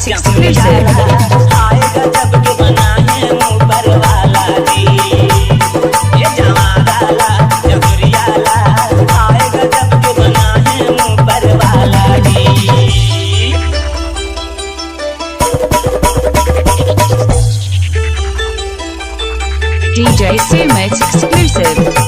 exclusive. आएगा जब के बनाए ऊपर वाला जी, ये जमादाला जबरियाला आएगा जब के बनाए ऊपर वाला जी। DJ C Mix exclusive.